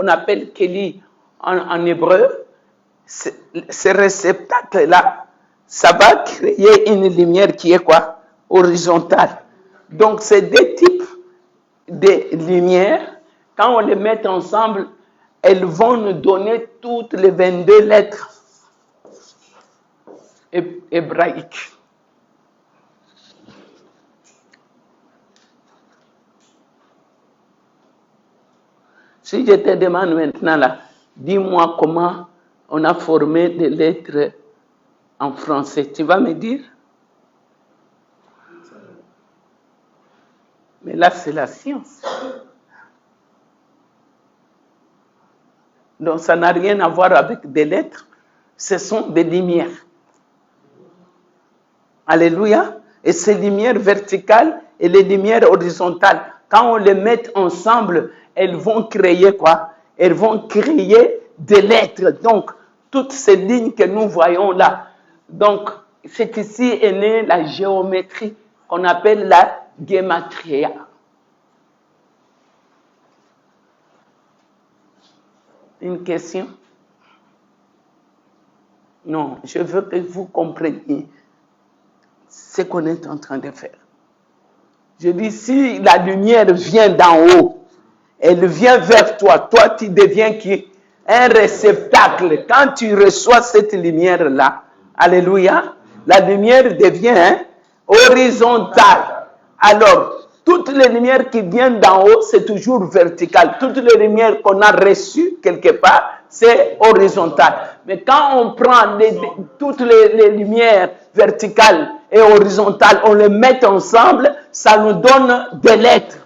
qu'on appelle Keli en hébreu, ce réceptacle-là, ça va créer une lumière qui est quoi? Horizontale. Donc, c'est deux types de lumières. Quand on les met ensemble, elles vont nous donner toutes les 22 lettres hébraïques. Si je te demande maintenant là, dis-moi comment on a formé des lettres en français, tu vas me dire? Mais là, c'est la science. Donc, ça n'a rien à voir avec des lettres. Ce sont des lumières. Alléluia. Et ces lumières verticales et les lumières horizontales, quand on les met ensemble, elles vont créer quoi? Elles vont créer des lettres. Donc, toutes ces lignes que nous voyons là. Donc, c'est ici est née la géométrie qu'on appelle la gematria. Une question? Non, je veux que vous compreniez ce qu'on est en train de faire. Je dis, si la lumière vient d'en haut, elle vient vers toi, toi tu deviens qui? Un réceptacle. Quand tu reçois cette lumière-là, alléluia, la lumière devient horizontale. Alors, toutes les lumières qui viennent d'en haut, c'est toujours vertical. Toutes les lumières qu'on a reçues quelque part, c'est horizontal. Mais quand on prend toutes les lumières verticales et horizontales, on les met ensemble, ça nous donne des lettres.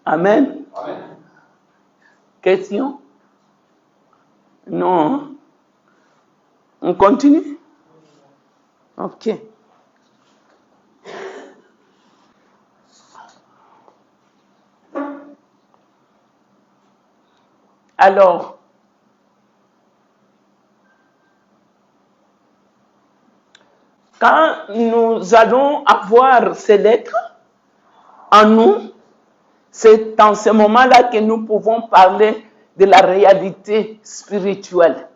Amen. Amen. Question? Non. On continue? Ok. Alors, quand nous allons avoir ces lettres en nous, c'est dans ce moment-là que nous pouvons parler de la réalité spirituelle.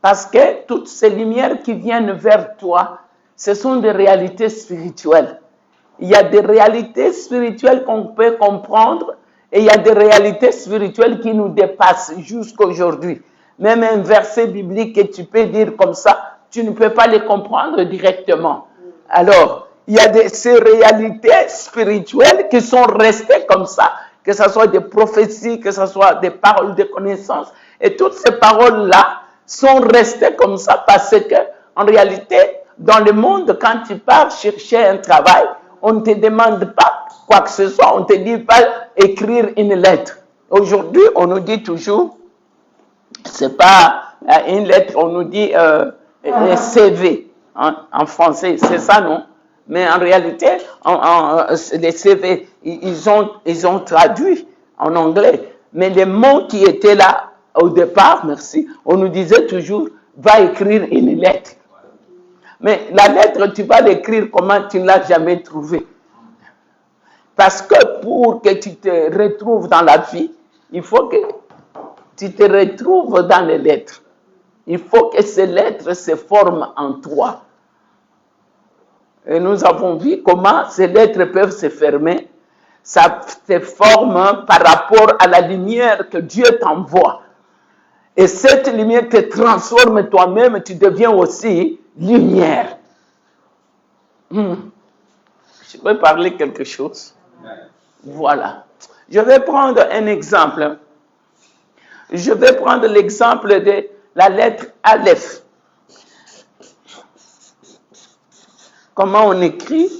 Parce que toutes ces lumières qui viennent vers toi, ce sont des réalités spirituelles. Il y a des réalités spirituelles qu'on peut comprendre et il y a des réalités spirituelles qui nous dépassent jusqu'à aujourd'hui. Même un verset biblique que tu peux dire comme ça, tu ne peux pas les comprendre directement. Alors, il y a ces réalités spirituelles qui sont restées comme ça, que ce soit des prophéties, que ce soit des paroles de connaissance. Et toutes ces paroles-là sont restées comme ça parce que, en réalité, dans le monde, quand tu pars chercher un travail, on ne te demande pas quoi que ce soit, on ne te dit pas écrire une lettre. Aujourd'hui, on nous dit toujours, c'est pas une lettre, on nous dit CV en français, c'est ça, non? Mais en réalité, les CV, ils ont traduit en anglais. Mais les mots qui étaient là au départ, merci, on nous disait toujours, va écrire une lettre. Mais la lettre, tu vas l'écrire comment tu ne l'as jamais trouvée. Parce que pour que tu te retrouves dans la vie, il faut que tu te retrouves dans les lettres. Il faut que ces lettres se forment en toi. Et nous avons vu comment ces lettres peuvent se fermer. Ça se forme par rapport à la lumière que Dieu t'envoie. Et cette lumière te transforme toi-même, tu deviens aussi lumière. Je peux parler quelque chose? Voilà. Je vais prendre un exemple. Je vais prendre l'exemple de la lettre Aleph. Comment on écrit?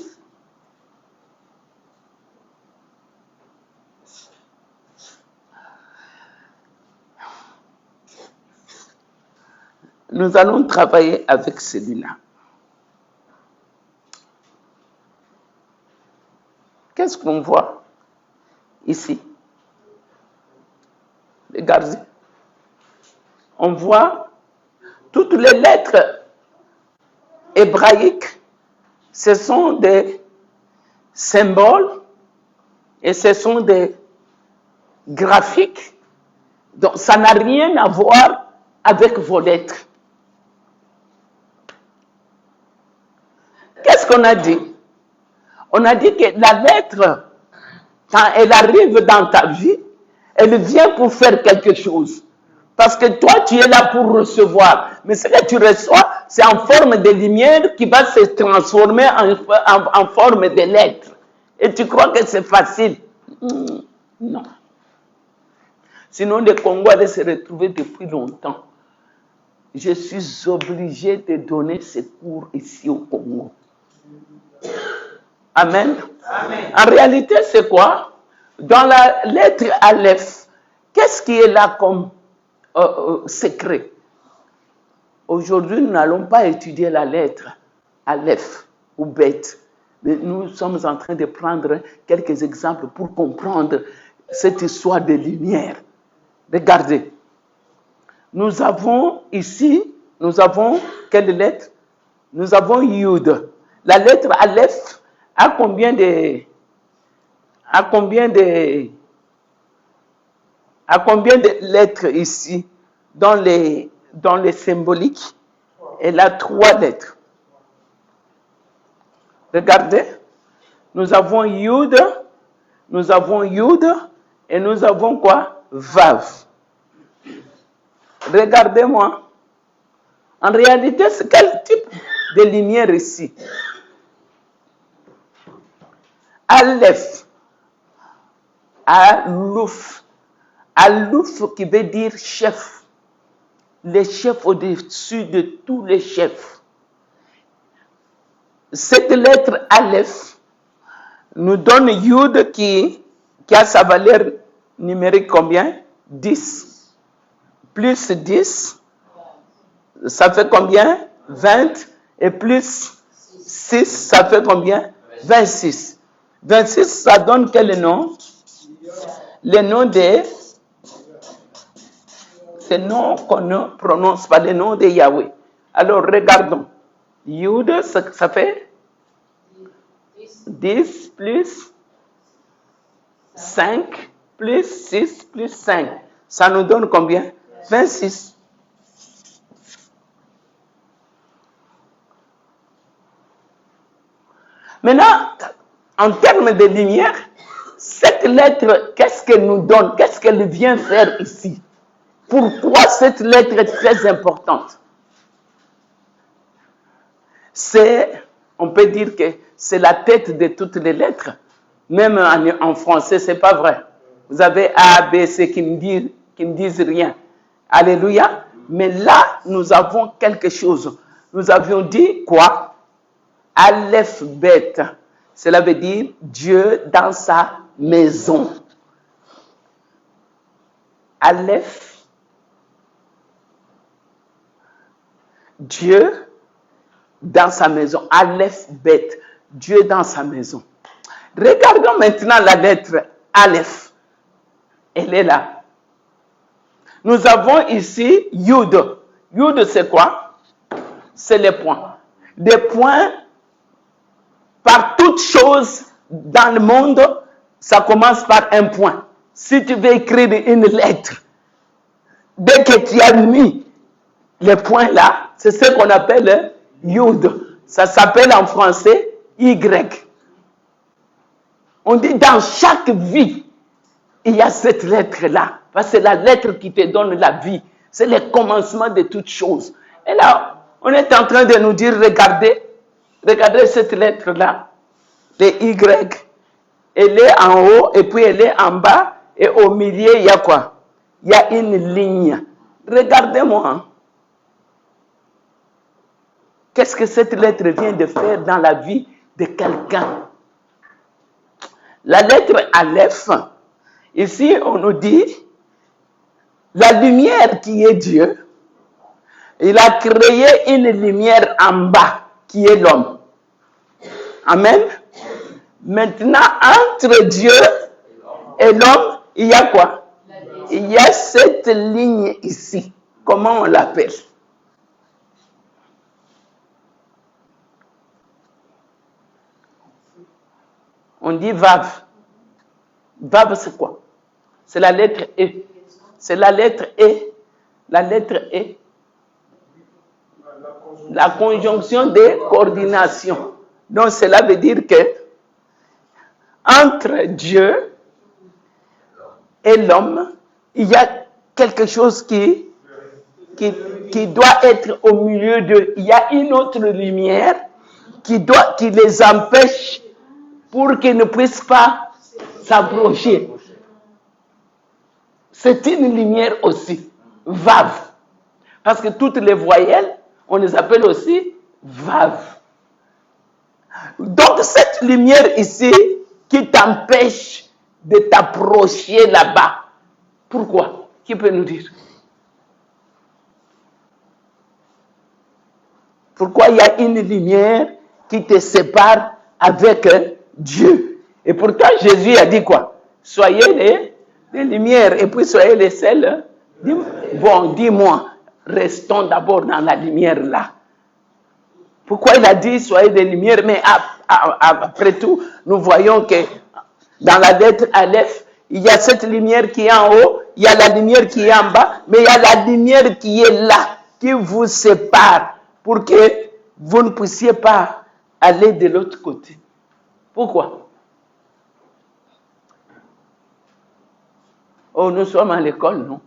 Nous allons travailler avec celui-là. Qu'est-ce qu'on voit ici? Regardez. On voit toutes les lettres hébraïques. Ce sont des symboles et ce sont des graphiques. Donc, ça n'a rien à voir avec vos lettres. Qu'est-ce qu'on a dit? On a dit que la lettre, quand elle arrive dans ta vie, elle vient pour faire quelque chose. Parce que toi, tu es là pour recevoir. Mais ce que tu reçois, c'est en forme de lumière qui va se transformer en forme de lettres. Et tu crois que c'est facile? Non. Sinon, le Congo allait se retrouver depuis longtemps. Je suis obligé de donner ces cours ici au Congo. Amen. Amen. En réalité, c'est quoi? Dans la lettre Aleph, qu'est-ce qui est là comme secret? Aujourd'hui, nous n'allons pas étudier la lettre Aleph ou Bet, mais nous sommes en train de prendre quelques exemples pour comprendre cette histoire de lumière. Regardez, nous avons ici, quelle lettre? Nous avons Yud. La lettre Aleph a combien de lettres ici dans les symboliques? Elle a 3 lettres. Regardez, nous avons Yud et nous avons quoi? Vav. Regardez-moi. En réalité, c'est quel type de lumière ici? Aleph. Alouf. Alouf qui veut dire chef. Les chefs au-dessus de tous les chefs. Cette lettre Aleph nous donne Yud qui a sa valeur numérique combien? 10. Plus 10, ça fait combien? 20. Et plus 6, ça fait combien? 26. 26, ça donne quel nom? Le nom des... C'est nom qu'on ne prononce pas, le nom de Yahweh. Alors, regardons. Yud, ça fait 10 plus 5 plus 6 plus 5. Ça nous donne combien? 26. Maintenant, en termes de lumière, cette lettre, qu'est-ce qu'elle nous donne? Qu'est-ce qu'elle vient faire ici? Pourquoi cette lettre est très importante? On peut dire que c'est la tête de toutes les lettres. Même en français, ce n'est pas vrai. Vous avez A, B, C qui me disent rien. Alléluia. Mais là, nous avons quelque chose. Nous avions dit quoi? Aleph Bet. Cela veut dire Dieu dans sa maison. Aleph. Dieu dans sa maison. Aleph Bet. Dieu dans sa maison. Regardons maintenant la lettre Aleph. Elle est là. Nous avons ici Yud. Yud, c'est quoi? C'est les points. Des points, par toute chose dans le monde, ça commence par un point. Si tu veux écrire une lettre, dès que tu as mis les points là, c'est ce qu'on appelle Yud. Ça s'appelle en français Y. On dit dans chaque vie, il y a cette lettre-là. Parce que c'est la lettre qui te donne la vie. C'est le commencement de toutes choses. Et là, on est en train de nous dire, regardez cette lettre-là, le Y. Elle est en haut et puis elle est en bas. Et au milieu, il y a quoi? Il y a une ligne. Regardez-moi. Qu'est-ce que cette lettre vient de faire dans la vie de quelqu'un? La lettre Aleph, ici, on nous dit, la lumière qui est Dieu, il a créé une lumière en bas, qui est l'homme. Amen. Maintenant, entre Dieu et l'homme, il y a quoi? Il y a cette ligne ici. Comment on l'appelle? On dit Vav. Vav, c'est quoi? C'est la lettre E. C'est la lettre E. La lettre E. La conjonction de coordination. Donc, cela veut dire que entre Dieu et l'homme, il y a quelque chose qui doit être au milieu d'eux. Il y a une autre lumière qui les empêche pour qu'ils ne puissent pas s'approcher. C'est une lumière aussi, Vav. Parce que toutes les voyelles, on les appelle aussi Vav. Donc cette lumière ici qui t'empêche de t'approcher là-bas. Pourquoi? Qui peut nous dire? Pourquoi il y a une lumière qui te sépare avec Dieu? Et pourtant Jésus a dit quoi? Soyez les lumières et puis soyez les sels. Bon, dis-moi, restons d'abord dans la lumière là. Pourquoi il a dit soyez des lumières? Mais après tout, nous voyons que dans la lettre Aleph, il y a cette lumière qui est en haut, il y a la lumière qui est en bas, mais il y a la lumière qui est là, qui vous sépare pour que vous ne puissiez pas aller de l'autre côté. Pourquoi? Oh, nous sommes à l'école, non?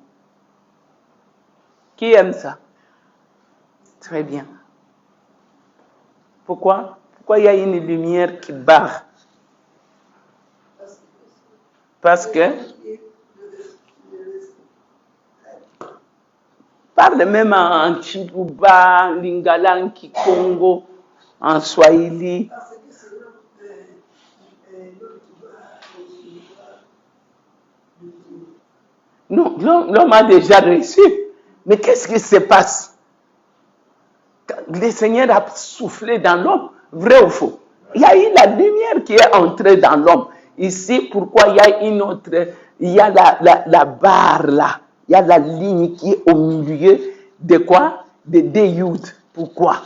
Qui aime ça? Très bien. Pourquoi? Pourquoi il y a une lumière qui barre? Parce que parle même en Chibuba, Lingala, en Kikongo, en Swahili. Non, l'homme a déjà reçu. Mais qu'est-ce qui se passe? Le Seigneur a soufflé dans l'homme, vrai ou faux? Il y a eu la lumière qui est entrée dans l'homme. Ici, pourquoi il y a une autre, il y a la barre là, il y a la ligne qui est au milieu de quoi? De deux youths. Pourquoi?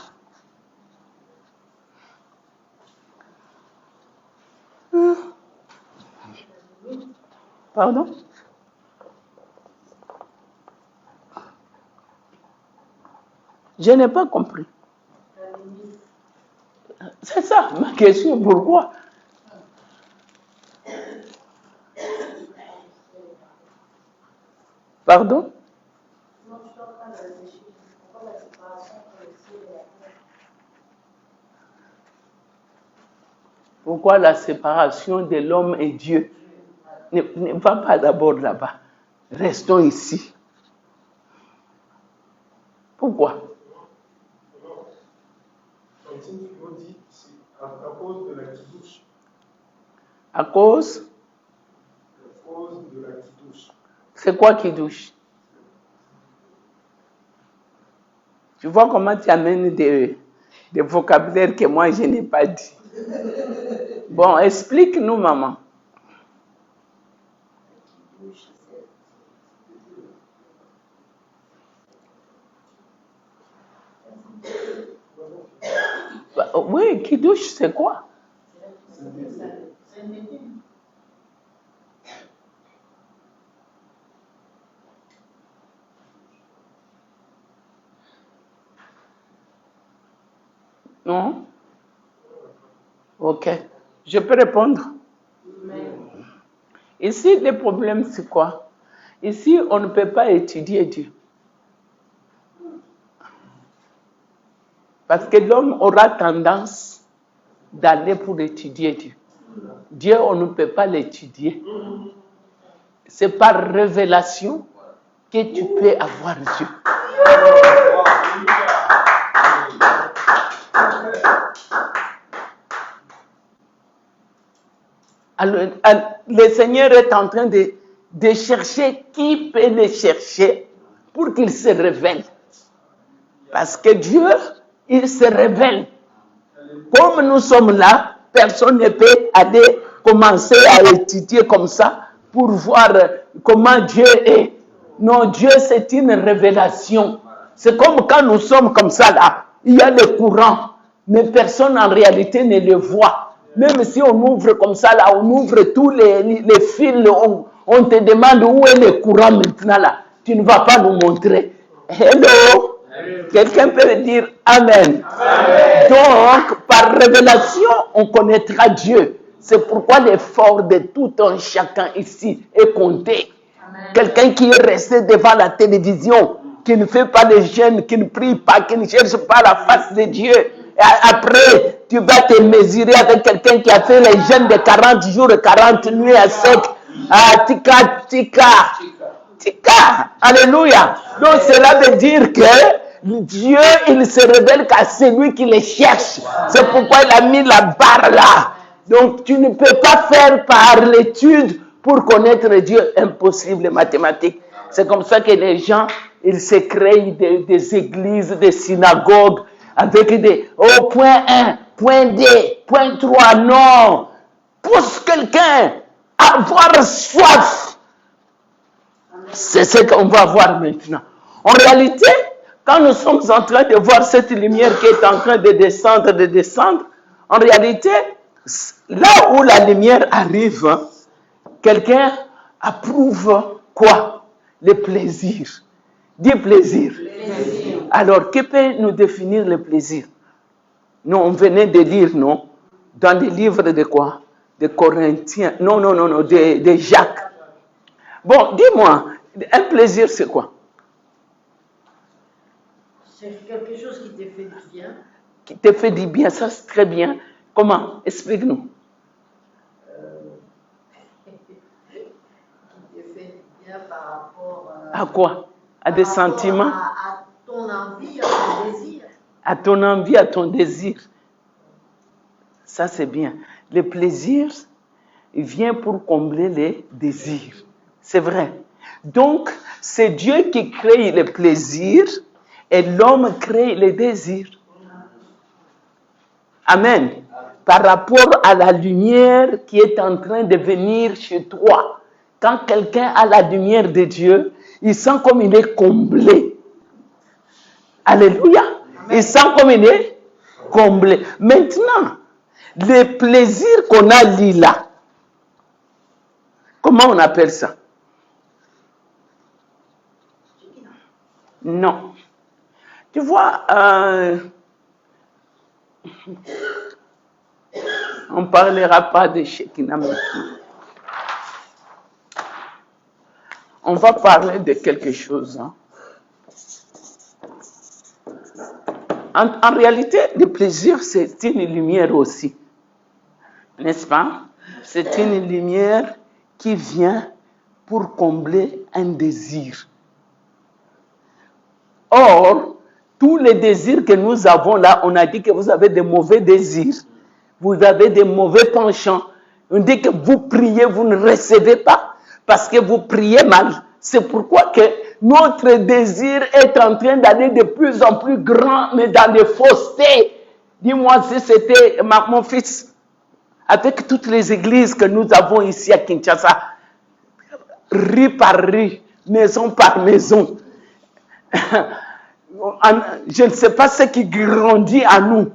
Pardon? Je n'ai pas compris. C'est ça ma question, pourquoi? Pardon? Pourquoi la séparation de l'homme et Dieu? Ne va pas d'abord là-bas. Restons ici. Pourquoi? À cause de la kidouche. À cause de la kidouche. C'est quoi kidouche? Tu vois comment tu amènes des vocabulaires que moi je n'ai pas dit. Bon, explique-nous, maman. Oui, kidouche, c'est quoi? Non? Ok. Je peux répondre? Ici, le problème, c'est quoi? Ici, on ne peut pas étudier Dieu. Parce que l'homme aura tendance d'aller pour étudier Dieu. Dieu, on ne peut pas l'étudier. C'est par révélation que tu peux avoir Dieu. Alors, le Seigneur est en train de chercher qui peut le chercher pour qu'il se révèle. Parce que Dieu, il se révèle. Comme nous sommes là, personne ne peut aller commencer à étudier comme ça pour voir comment Dieu est. Non, Dieu, c'est une révélation. C'est comme quand nous sommes comme ça là. Il y a le courant, mais personne en réalité ne le voit. Même si on ouvre comme ça, là, on ouvre tous les fils, on te demande où est le courant maintenant, là. Tu ne vas pas nous montrer. Hello? Quelqu'un peut dire Amen. Amen. Donc, par révélation, on connaîtra Dieu. C'est pourquoi l'effort de tout un chacun ici est compté. Quelqu'un qui est resté devant la télévision, qui ne fait pas de jeûne, qui ne prie pas, qui ne cherche pas la face de Dieu. Et après, tu vas te mesurer avec quelqu'un qui a fait les jeûnes de 40 jours et 40 nuits à sec. Ah, tika. Alléluia. Donc cela veut dire que Dieu, il se révèle qu'à celui qui le cherche. C'est pourquoi il a mis la barre là. Donc tu ne peux pas faire par l'étude pour connaître Dieu. Impossible, les mathématiques. C'est comme ça que les gens, ils se créent des églises, des synagogues, avec des, point 1, point 2, point 3, non. Pousse quelqu'un à avoir soif. C'est ce qu'on va voir maintenant. En réalité, quand nous sommes en train de voir cette lumière qui est en train de descendre, en réalité, là où la lumière arrive, quelqu'un approuve quoi? Le plaisir. Dis plaisir. Alors, qui peut nous définir le plaisir? Nous, on venait de lire, non? Dans des livres de quoi? De Corinthiens. Non, de Jacques. Bon, dis-moi, un plaisir, c'est quoi? C'est quelque chose qui te fait du bien. Qui te fait du bien, ça c'est très bien. Comment? Explique-nous. Qui te fait du bien par rapport à quoi? À des sentiments? À ton envie, à ton désir. À ton envie, à ton désir. Ça c'est bien. Le plaisir, il vient pour combler les désirs. C'est vrai. Donc, c'est Dieu qui crée le plaisir et l'homme crée les désirs. Amen. Par rapport à la lumière qui est en train de venir chez toi. Quand quelqu'un a la lumière de Dieu, il sent comme il est comblé. Alléluia. Amen. Il sent comme il est comblé. Maintenant, le plaisir qu'on a là, comment on appelle ça? Non. Tu vois, on ne parlera pas de Shekinah maintenant. On va parler de quelque chose. Hein. En réalité, le plaisir, c'est une lumière aussi. N'est-ce pas? C'est une lumière qui vient pour combler un désir. Or, tous les désirs que nous avons là, on a dit que vous avez des mauvais désirs. Vous avez des mauvais penchants. On dit que vous priez, vous ne recevez pas parce que vous priez mal. C'est pourquoi que notre désir est en train d'aller de plus en plus grand, mais dans des faussetés. Dis-moi si c'était mon fils, avec toutes les églises que nous avons ici à Kinshasa, rue par rue, maison par maison. Je ne sais pas ce qui grandit à nous,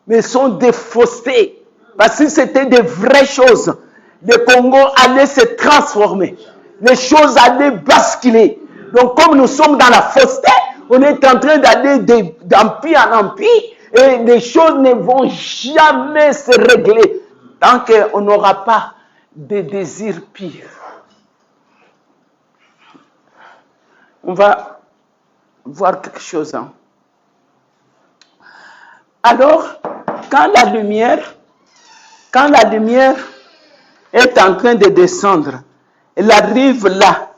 mais sont des faussetés. Parce que c'était des vraies choses. Le Congo allait se transformer. Les choses allaient basculer. Donc, comme nous sommes dans la fausseté, on est en train d'aller d'empire en empire et les choses ne vont jamais se régler tant qu'on n'aura pas de désirs pires. On va voir quelque chose. Hein. Alors, quand la lumière est en train de descendre, elle arrive là,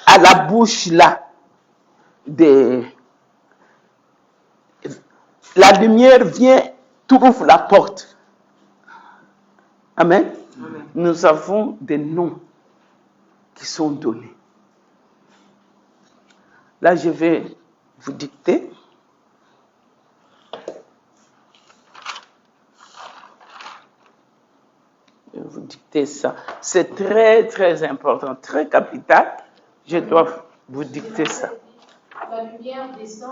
à la bouche là, la lumière vient, trouve la porte. Amen. Amen. Nous avons des noms qui sont donnés. Là, je vais vous dicter. Je vais vous dicter ça. C'est très, très important, très capital. Je dois vous dicter ça. La lumière descend.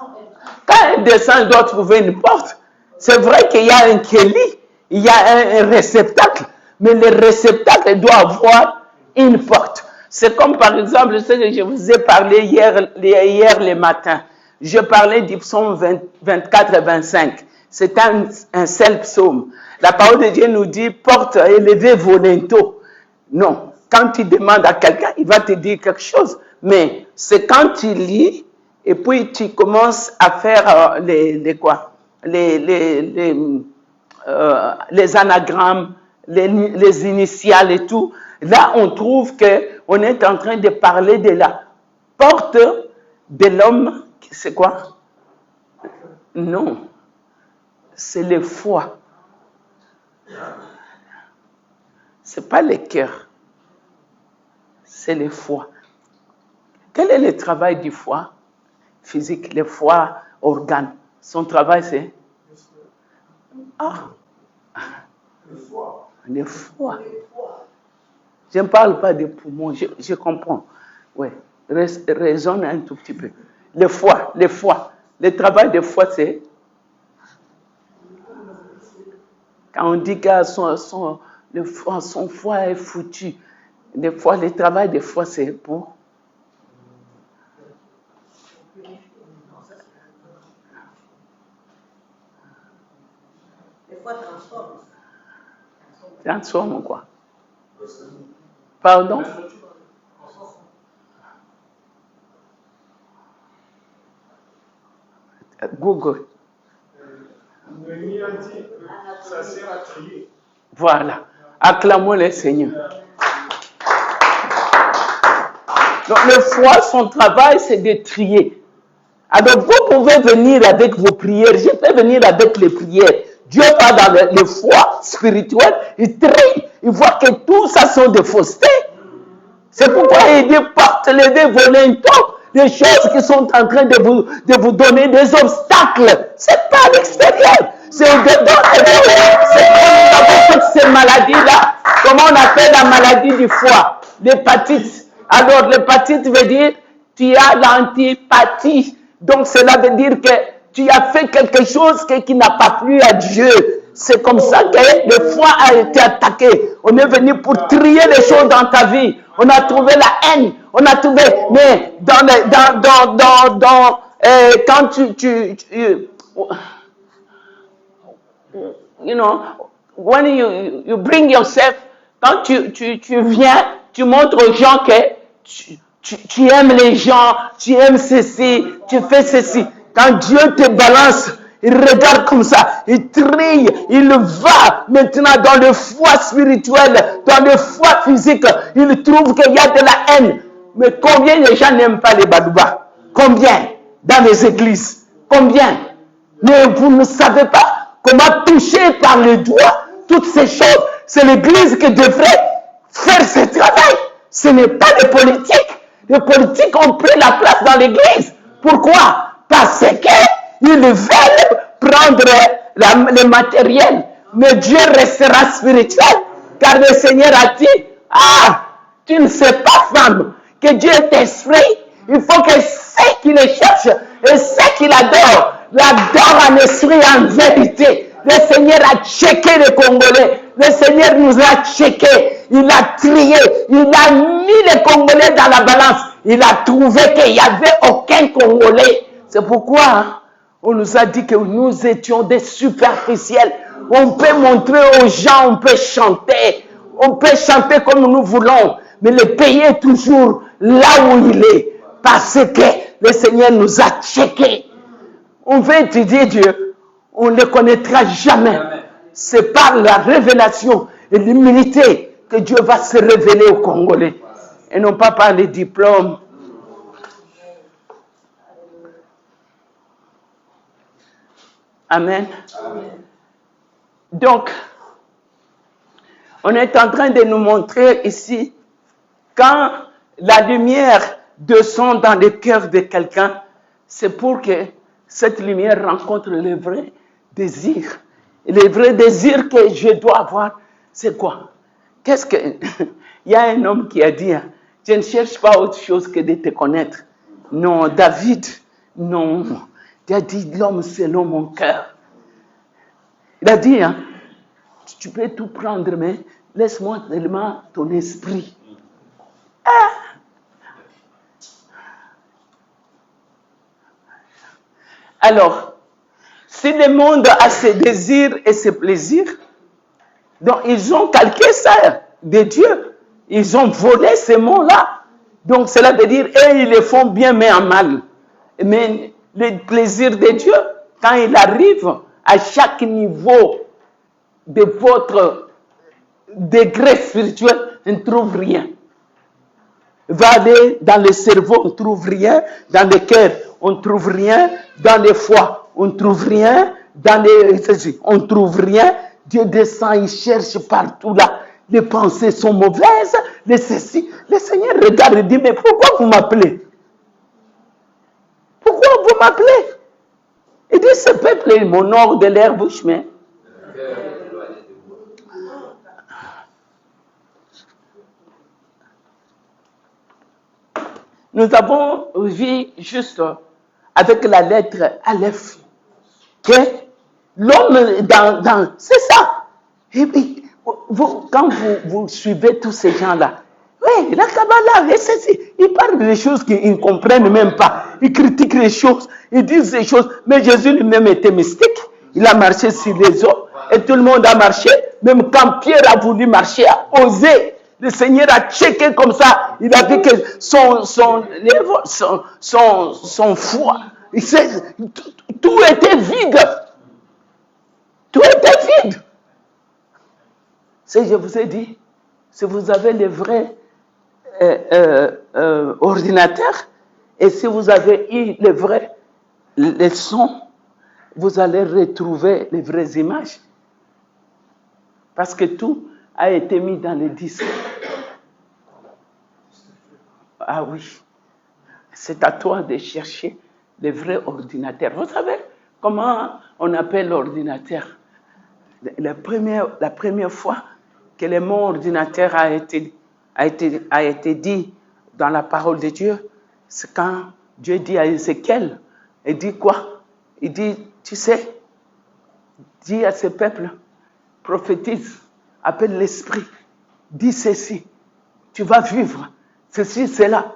Quand elle descend, elle doit trouver une porte. C'est vrai qu'il y a un Kelly Il y a un réceptacle, mais le réceptacle doit avoir une porte. C'est comme par exemple, ce que je vous ai parlé hier le matin. Je parlais du psaume 24 et 25. C'est un seul psaume. La parole de Dieu nous dit, porte élevée volonto. Non, quand tu demandes à quelqu'un, il va te dire quelque chose. Mais c'est quand tu lis, et puis tu commences à faire les anagrammes, les initiales et tout. Là, on trouve qu'on est en train de parler de la porte de l'homme. C'est quoi? Non, c'est le foie. C'est pas le cœur, c'est le foie. Quel est le travail du foie physique, le foie organe? Son travail, c'est le foie. Je ne parle pas des poumons, je comprends. Oui, raisonne un tout petit peu. Le foie. Le travail du foie, c'est quand on dit que son foie est foutu. Le travail du foie, c'est pour Les fois transforme. transforme quoi? Pardon? Google. Ça sert à trier. Voilà. Acclamons le Seigneur. Donc le foie, son travail, c'est de trier. Alors vous pouvez venir avec vos prières. Je peux venir avec les prières. Dieu va dans le foie spirituel, il trie. Il voit que tout ça sont des faussetés. C'est pourquoi il dit porte-les volontaires. Des choses qui sont en train de vous donner des obstacles. C'est pas à l'extérieur. C'est au dedans. C'est comme toutes ces maladies-là. Comment on appelle la maladie du foie? L'hépatite. Alors, l'hépatite veut dire tu as l'antipathie. Donc, cela veut dire que tu as fait quelque chose qui n'a pas plu à Dieu. C'est comme ça que le foie a été attaqué. On est venu pour trier les choses dans ta vie. On a trouvé la haine. On a trouvé, mais quand you know, when you bring yourself, quand tu viens, tu montres aux gens que tu aimes les gens, tu aimes ceci, tu fais ceci. Quand Dieu te balance, il regarde comme ça, il trie, il va maintenant dans le foie spirituel, dans le foie physique, il trouve qu'il y a de la haine. Mais combien de gens n'aiment pas les Badouba? Combien dans les églises? Combien? Mais vous ne savez pas comment toucher par le doigt toutes ces choses. C'est l'église qui devrait faire ce travail. Ce n'est pas les politiques. Les politiques ont pris la place dans l'église. Pourquoi? Parce qu'ils veulent prendre le matériel. Mais Dieu restera spirituel. Car le Seigneur a dit, tu ne sais pas, femme, que Dieu est esprit. Il faut que ceux qui le cherchent et ceux qui l'adorent, l'adorent en esprit et en vérité. Le Seigneur a checké les Congolais. Le Seigneur nous a checké. Il a trié. Il a mis les Congolais dans la balance. Il a trouvé qu'il n'y avait aucun Congolais. C'est pourquoi on nous a dit que nous étions des superficiels. On peut montrer aux gens, on peut chanter. On peut chanter comme nous voulons. Mais le pays est toujours là où il est. Parce que le Seigneur nous a checké. On veut étudier Dieu. On ne le connaîtra jamais. C'est par la révélation et l'humilité que Dieu va se révéler aux Congolais. Et non pas par les diplômes. Amen. Donc, on est en train de nous montrer ici, quand la lumière descend dans le cœur de quelqu'un, c'est pour que cette lumière rencontre le vrai désir. Et le vrai désir que je dois avoir, c'est quoi? Qu'est-ce que... Il y a un homme qui a dit, je ne cherche pas autre chose que de te connaître. Non, David, non. Il a dit, l'homme selon mon cœur. Il a dit, tu peux tout prendre, mais laisse-moi tellement ton esprit. Ah. Alors, si le monde a ses désirs et ses plaisirs, donc ils ont calqué ça de Dieu. Ils ont volé ces mots-là. Donc cela veut dire, ils le font bien, mais en mal. Mais le plaisir de Dieu, quand il arrive à chaque niveau de votre degré spirituel, on ne trouve rien. Va aller dans le cerveau, on ne trouve rien. Dans le cœur, on ne trouve rien. Dans le foie, on ne trouve rien. Dans les... on ne trouve rien. Dieu descend, il cherche partout là. Les pensées sont mauvaises. Le Seigneur regarde et dit, mais pourquoi vous m'appelez? Pourquoi vous m'appelez? Il dit, ce peuple est m'honore de leur bouche, mais... Nous avons vu juste avec la lettre Aleph que l'homme c'est ça. Et puis, quand vous suivez tous ces gens-là, oui, la Kabbalah, ils parlent des choses qu'ils ne comprennent même pas. Ils critiquent les choses, ils disent des choses. Mais Jésus lui-même était mystique. Il a marché sur les eaux et tout le monde a marché. Même quand Pierre a voulu marcher, a osé. Le Seigneur a checké comme ça. Il a vu que son foie, tout était vide. Tout était vide. Je vous ai dit, si vous avez les vrais ordinateurs et si vous avez eu les vrais sons, vous allez retrouver les vraies images. Parce que tout a été mis dans les disques. Ah oui, c'est à toi de chercher les vrais ordinateurs. Vous savez comment on appelle l'ordinateur? La première fois que le mot ordinateur a été dit dans la parole de Dieu, c'est quand Dieu dit à Ézéchiel, il dit quoi? Il dit, tu sais, dis à ce peuple, prophétise, appelle l'esprit, dis ceci, tu vas vivre, ceci, cela.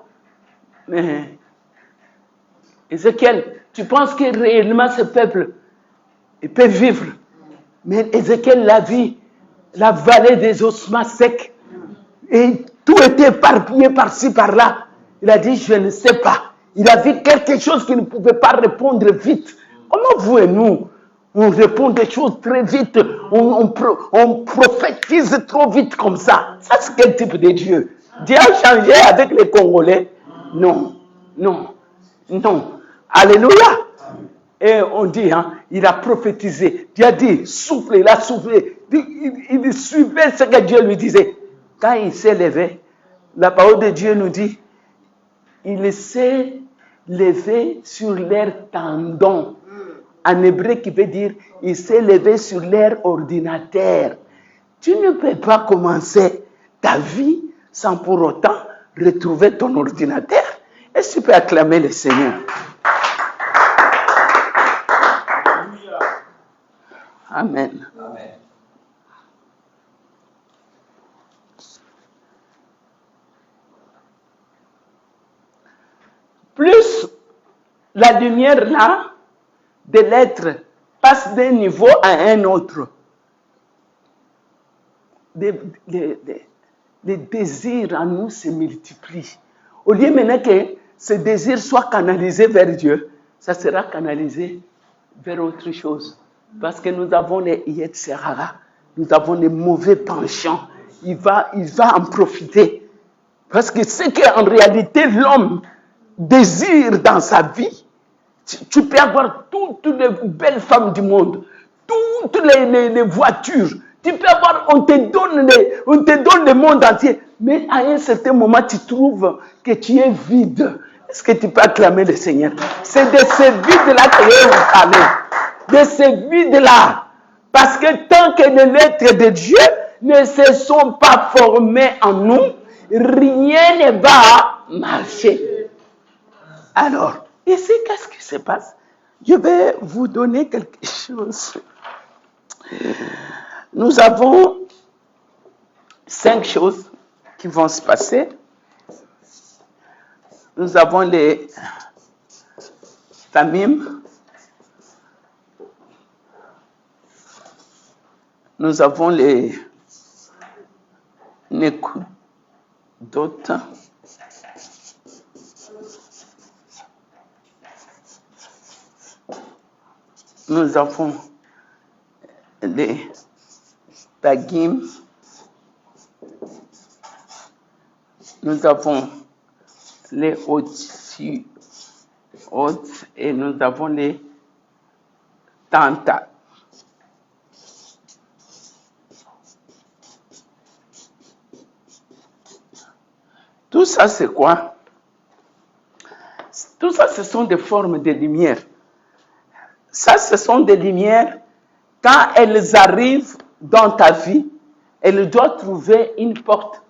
Mais Ézéchiel, tu penses que réellement ce peuple, il peut vivre? Mais Ézéchiel l'a vu, la vallée des ossements secs, et tout était éparpillé par-ci, par-là. Il a dit, je ne sais pas. Il a vu quelque chose qui ne pouvait pas répondre vite. Comment vous et nous, on répond des choses très vite, on prophétise trop vite comme ça. Ça, c'est quel type de Dieu? Dieu a changé avec les Congolais? Non, non, non. Alléluia. Et on dit, il a prophétisé. Dieu a dit, souffle, il a soufflé. Il suivait ce que Dieu lui disait. Quand il s'est levé, la parole de Dieu nous dit, il s'est levé sur leurs tendons. En hébreu qui veut dire, il s'est levé sur leur ordinateur. Tu ne peux pas commencer ta vie sans pour autant retrouver ton ordinateur. Est-ce que tu peux acclamer le Seigneur? Amen. Amen. Plus la lumière là, de l'être, passe d'un niveau à un autre. Les désirs en nous se multiplient. Au lieu maintenant que ce désir soit canalisé vers Dieu, ça sera canalisé vers autre chose. Parce que nous avons les Yetzirara, nous avons les mauvais penchants. Il va en profiter. Parce que ce qu'en réalité l'homme désire dans sa vie, tu peux avoir toutes les belles femmes du monde, toutes les voitures. Tu peux avoir, on te donne le monde entier. Mais à un certain moment, tu trouves que tu es vide. Est-ce que tu peux acclamer le Seigneur? C'est de ce vide-là que je vais vous parler. De ce vide-là. Parce que tant que les lettres de Dieu ne se sont pas formées en nous, rien ne va marcher. Alors, ici, qu'est-ce qui se passe? Je vais vous donner quelque chose. Nous avons 5 choses qui vont se passer. Nous avons les famines. Nous avons les d'autres. Nous avons les Pagim. Nous avons les Otsi et nous avons les Tanta. Tout ça, c'est quoi? Tout ça, ce sont des formes de lumière. Ça, ce sont des lumières. Quand elles arrivent dans ta vie, elles doivent trouver une porte.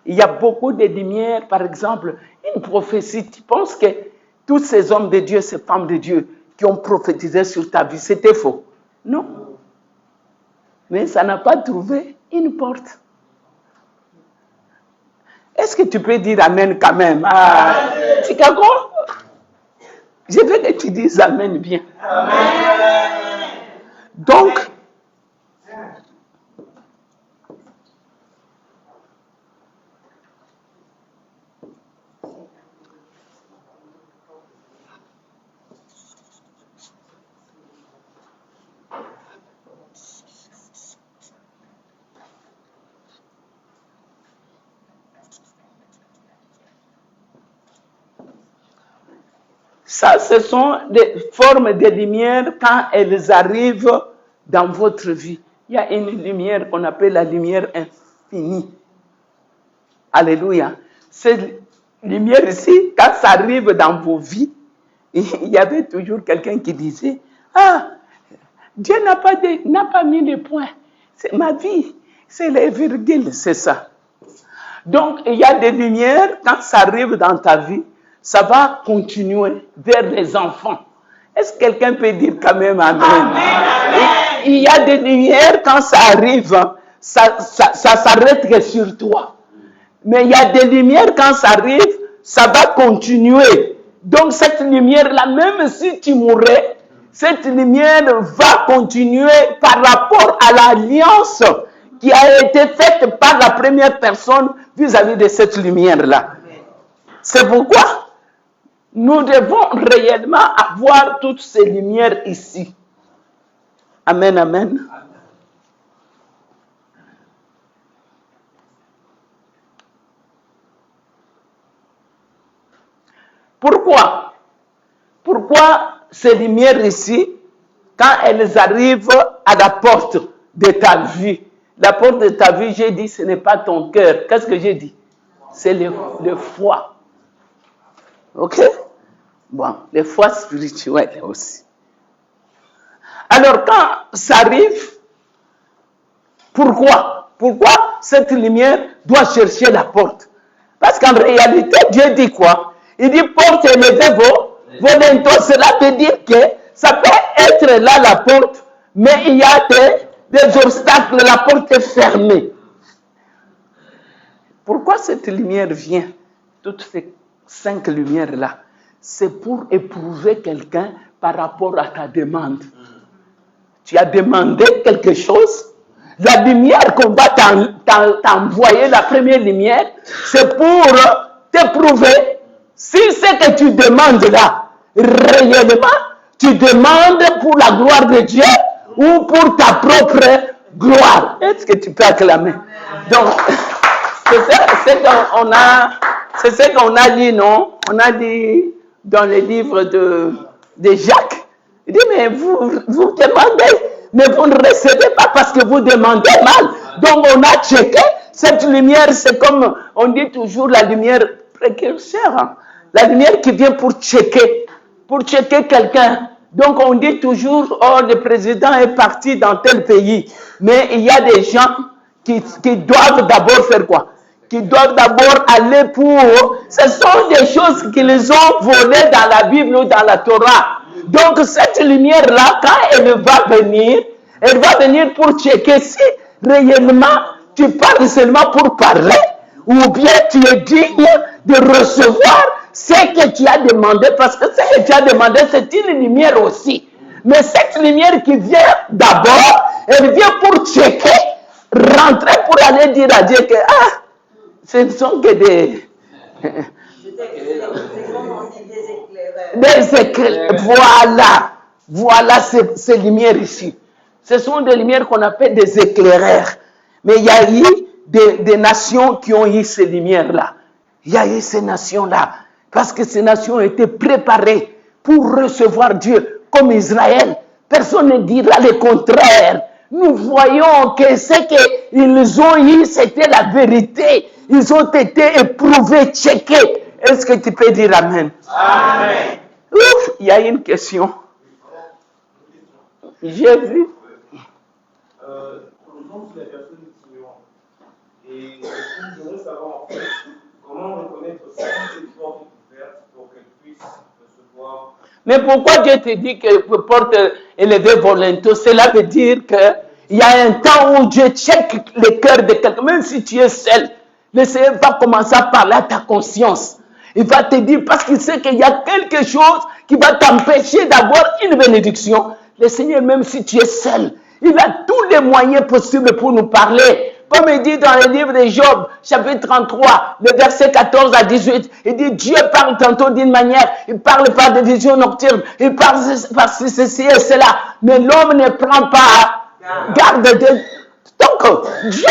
Il y a beaucoup de lumières, par exemple, une prophétie. Tu penses que tous ces hommes de Dieu, ces femmes de Dieu qui ont prophétisé sur ta vie, c'était faux? Non. Mais ça n'a pas trouvé une porte. Est-ce que tu peux dire Amen quand même? Chicago? Je veux que tu dises Amen bien. Amen. Donc, ça, ce sont des formes de lumière quand elles arrivent dans votre vie. Il y a une lumière qu'on appelle la lumière infinie. Alléluia. Cette lumière ici, quand ça arrive dans vos vies, il y avait toujours quelqu'un qui disait, Dieu n'a pas mis les points. C'est ma vie, c'est les virgules, c'est ça. Donc, il y a des lumières, quand ça arrive dans ta vie, ça va continuer vers les enfants. Est-ce que quelqu'un peut dire quand même Amen? Amen. Il y a des lumières, quand ça arrive, ça s'arrête que sur toi. Mais il y a des lumières, quand ça arrive, ça va continuer. Donc cette lumière-là, même si tu mourrais, cette lumière va continuer par rapport à l'alliance qui a été faite par la première personne vis-à-vis de cette lumière-là. C'est pourquoi nous devons réellement avoir toutes ces lumières ici. Amen, amen. Pourquoi? Pourquoi ces lumières ici, quand elles arrivent à la porte de ta vie, la porte de ta vie, j'ai dit, ce n'est pas ton cœur. Qu'est-ce que j'ai dit? C'est le foie. Ok? Bon, les foi spirituelles aussi. Alors, quand ça arrive, pourquoi? Pourquoi cette lumière doit chercher la porte? Parce qu'en réalité, Dieu dit quoi? Il dit, porte élevée vos lentos. Cela veut dire que ça peut être là la porte, mais il y a des obstacles, la porte est fermée. Pourquoi cette lumière vient? Toutes ces 5 lumières-là, c'est pour éprouver quelqu'un par rapport à ta demande. Tu as demandé quelque chose, la lumière qu'on va t'envoyer, la première lumière, c'est pour t'éprouver si ce que tu demandes là, réellement, tu demandes pour la gloire de Dieu ou pour ta propre gloire. Est-ce que tu peux acclamer? Donc, c'est ce qu'on a dit, non? On a dit dans le livre de Jacques. Il dit, mais vous demandez, mais vous ne recevez pas parce que vous demandez mal. Donc on a checké. Cette lumière, c'est comme on dit toujours la lumière précurseur. Hein? La lumière qui vient pour checker quelqu'un. Donc on dit toujours, oh, le président est parti dans tel pays. Mais il y a des gens qui doivent d'abord faire quoi? Qui doivent d'abord aller pour... Ce sont des choses qu'ils ont volées dans la Bible ou dans la Torah. Donc cette lumière-là, quand elle va venir, Elle va venir pour checker si réellement tu parles seulement pour parler ou bien tu es digne de recevoir ce que tu as demandé, parce que ce que tu as demandé, c'est une lumière aussi. Mais cette lumière qui vient d'abord, elle vient pour checker, rentrer pour aller dire à Dieu que ce ne sont que des... Des éclairs. Voilà ces lumières ici. Ce sont des lumières qu'on appelle des éclaireurs. Mais il y a eu des nations qui ont eu ces lumières-là. Il y a eu ces nations-là. Parce que ces nations étaient préparées pour recevoir Dieu comme Israël. Personne ne dira le contraire. Nous voyons que ce qu'ils ont eu, c'était la vérité. Ils ont été éprouvés, checkés. Est-ce que tu peux dire Amen? Amen. Ouf, il y a une question. J'ai vu. Pour le sens de la personne ignorante. Et je voudrais savoir en fait comment reconnaître si cette porte est ouverte pour qu'elle puisse recevoir. Mais pourquoi Dieu te dit que porte élevée volonté? Cela veut dire qu'il y a un temps où Dieu check le cœur de quelqu'un, même si tu es seul. Le Seigneur va commencer à parler à ta conscience. Il va te dire, parce qu'il sait qu'il y a quelque chose qui va t'empêcher d'avoir une bénédiction. Le Seigneur, même si tu es seul, il a tous les moyens possibles pour nous parler. Comme il dit dans le livre de Job, chapitre 33, le verset 14 à 18, il dit, Dieu parle tantôt d'une manière, il parle par des visions nocturnes, il parle par ceci et cela, mais l'homme ne prend pas garde de... Donc, Dieu,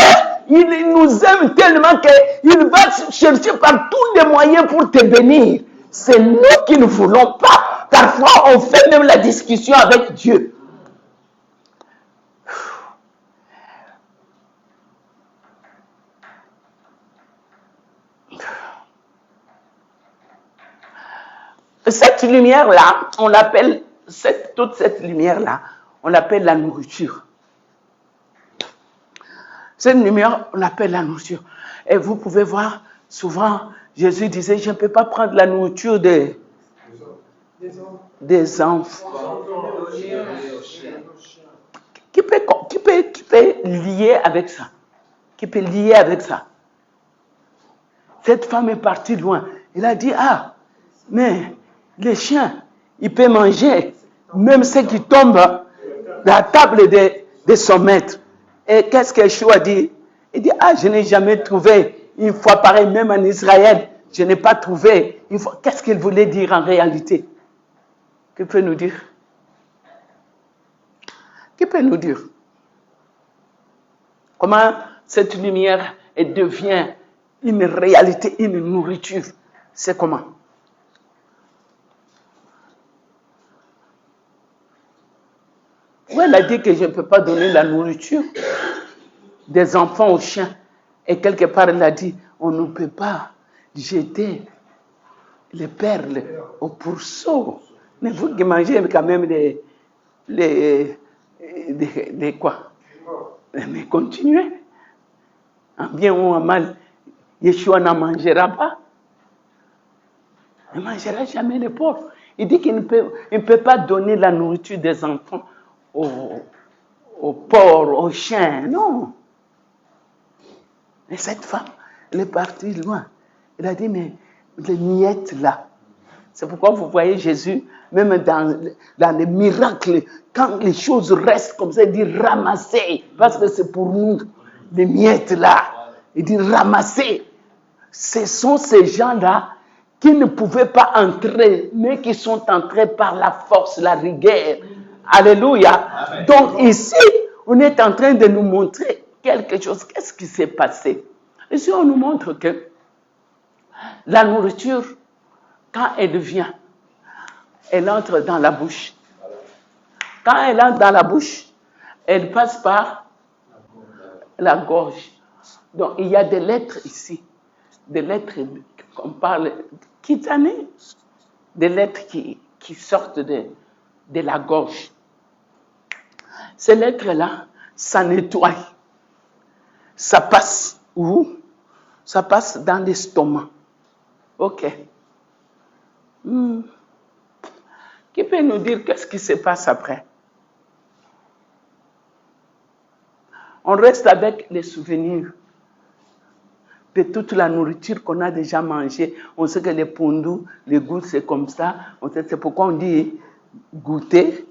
il nous aime tellement qu'il va chercher par tous les moyens pour te bénir. C'est nous qui ne voulons pas. Parfois, on fait même la discussion avec Dieu. Cette lumière-là, on l'appelle, toute cette lumière-là, on l'appelle la nourriture. Cette lumière, on l'appelle la nourriture. Et vous pouvez voir, souvent, Jésus disait, je ne peux pas prendre la nourriture des enfants. Qui peut lier avec ça? Qui peut lier avec ça? Cette femme est partie loin. Elle a dit, mais les chiens, ils peuvent manger même ceux qui tombent à la table de son maître. Et qu'est-ce que Yeshua dit? Il dit, je n'ai jamais trouvé une fois pareil, même en Israël, je n'ai pas trouvé une fois. Qu'est-ce qu'il voulait dire en réalité? Qui peut nous dire? Qui peut nous dire? Comment cette lumière devient une réalité, une nourriture? C'est comment? Pourquoi elle a dit que je ne peux pas donner la nourriture des enfants aux chiens? Et quelque part, elle a dit, on ne peut pas jeter les perles au pourceau. Mais vous qui mangez quand même les quoi? Mais continuez. En bien ou en mal, Yeshua n'en mangera pas. Il ne mangera jamais les pauvres. Il dit qu'il ne peut pas donner la nourriture des enfants aux porcs, aux chiens. Non. Et cette femme, elle est partie loin. Elle a dit, mais les miettes là. C'est pourquoi vous voyez Jésus, même dans les miracles, quand les choses restent comme ça, il dit ramasser. Parce que c'est pour nous, les miettes là. Il dit ramasser. Ce sont ces gens-là qui ne pouvaient pas entrer, mais qui sont entrés par la force, la rigueur. Alléluia. Amen. Donc ici, on est en train de nous montrer quelque chose. Qu'est-ce qui s'est passé? Ici, on nous montre que la nourriture, quand elle vient, elle entre dans la bouche. Quand elle entre dans la bouche, elle passe par la gorge. Donc, il y a des lettres ici. Des lettres qu'on parle, kitané, des lettres qui sortent de la gorge. Ces lettres-là, ça nettoie. Ça passe où? Ça passe dans l'estomac. Ok. Qui peut nous dire qu'est-ce qui se passe après? On reste avec les souvenirs de toute la nourriture qu'on a déjà mangée. On sait que les pondous, les goûts, c'est comme ça. C'est pourquoi on dit goûter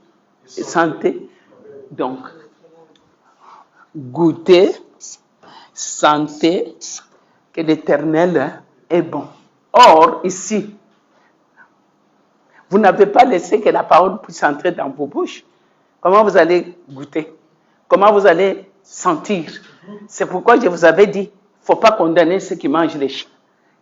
et santé. Donc, goûter, santé, que l'Éternel est bon. Or, ici, vous n'avez pas laissé que la parole puisse entrer dans vos bouches. Comment vous allez goûter? Comment vous allez sentir? C'est pourquoi je vous avais dit, il ne faut pas condamner ceux qui mangent les chats.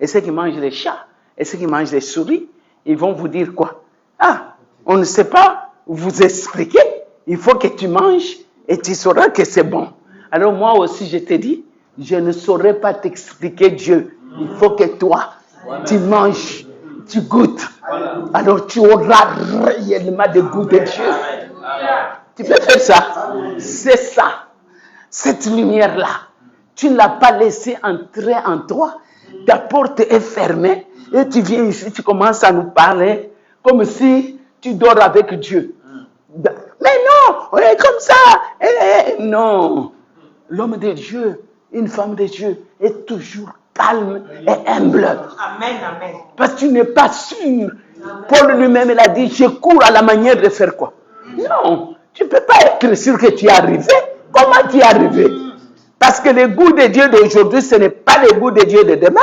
Et ceux qui mangent les chats, et ceux qui mangent les souris, ils vont vous dire quoi? Ah, on ne sait pas vous expliquer. Il faut que tu manges et tu sauras que c'est bon. Alors moi aussi, je te dis, je ne saurais pas t'expliquer Dieu. Il faut que toi, tu manges, tu goûtes. Alors tu auras réellement le goût de Dieu. Tu peux faire ça. C'est ça. Cette lumière-là, tu ne l'as pas laissée entrer en toi. Ta porte est fermée et tu viens ici, tu commences à nous parler comme si tu dors avec Dieu. Mais non, on est comme ça. Non. L'homme de Dieu, une femme de Dieu est toujours calme et humble. Amen, amen. Parce que tu n'es pas sûr. Paul lui-même, il a dit, je cours à la manière de faire quoi? Non, tu ne peux pas être sûr que tu es arrivé. Comment tu es arrivé? Parce que le goût de Dieu d'aujourd'hui, ce n'est pas le goût de Dieu de demain.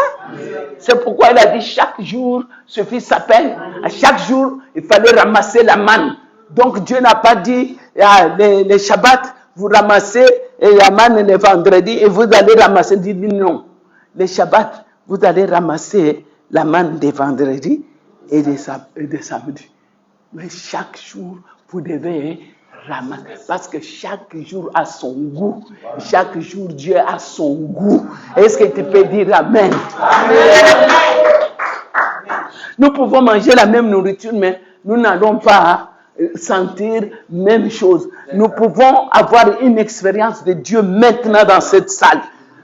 C'est pourquoi il a dit, chaque jour suffit sa peine. À chaque jour, il fallait ramasser la manne. Donc Dieu n'a pas dit, les Shabbats, vous ramassez la manne le vendredi et vous allez ramasser. Il dit non. Les Shabbats, vous allez ramasser la manne des vendredis et des samedis. Mais chaque jour, vous devez ramasser. Parce que chaque jour a son goût. Chaque jour, Dieu a son goût. Est-ce que tu peux dire Amen? Amen. Nous pouvons manger la même nourriture, mais nous n'allons pas sentir même chose. Nous pouvons avoir une expérience de Dieu maintenant dans cette salle.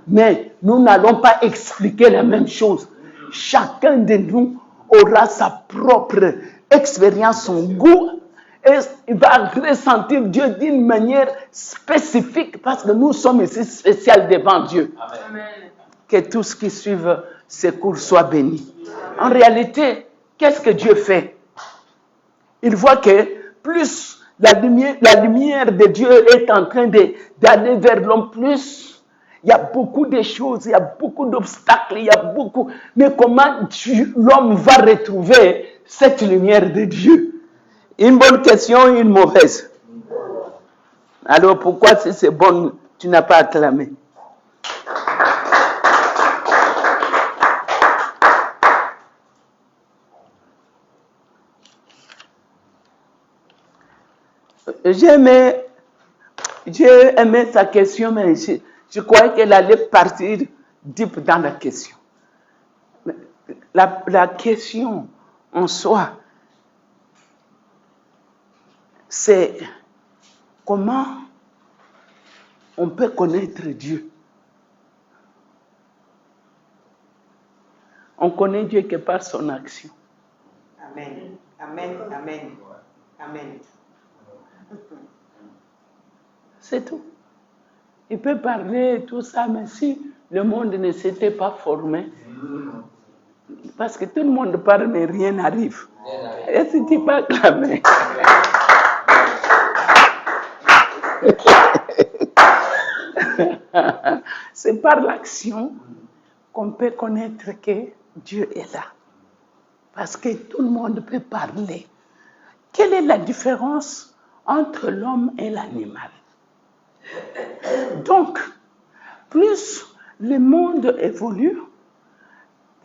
Mais nous n'allons pas expliquer la même chose. Chacun de nous aura sa propre expérience, son goût. Et il va ressentir Dieu d'une manière spécifique parce que nous sommes ici spéciaux devant Dieu. Amen. Que tous qui suivent ces cours soient bénis. En réalité, qu'est-ce que Dieu fait? Il voit que plus la lumière de Dieu est en train d'aller vers l'homme, plus il y a beaucoup de choses, il y a beaucoup d'obstacles, il y a beaucoup. Mais comment l'homme va retrouver cette lumière de Dieu? Une bonne question, une mauvaise. Alors pourquoi si c'est bon, tu n'as pas acclamé? J'ai aimé sa question, mais je croyais qu'elle allait partir deep dans la question. La question en soi, c'est comment on peut connaître Dieu. On connaît Dieu que par son action. Amen, amen, amen, amen. C'est tout. Il peut parler tout ça, mais si le monde ne s'était pas formé, parce que tout le monde parle, mais rien n'arrive. Et si tu pas acclamé. C'est par l'action qu'on peut connaître que Dieu est là. Parce que tout le monde peut parler. Quelle est la différence entre l'homme et l'animal? Donc, plus le monde évolue,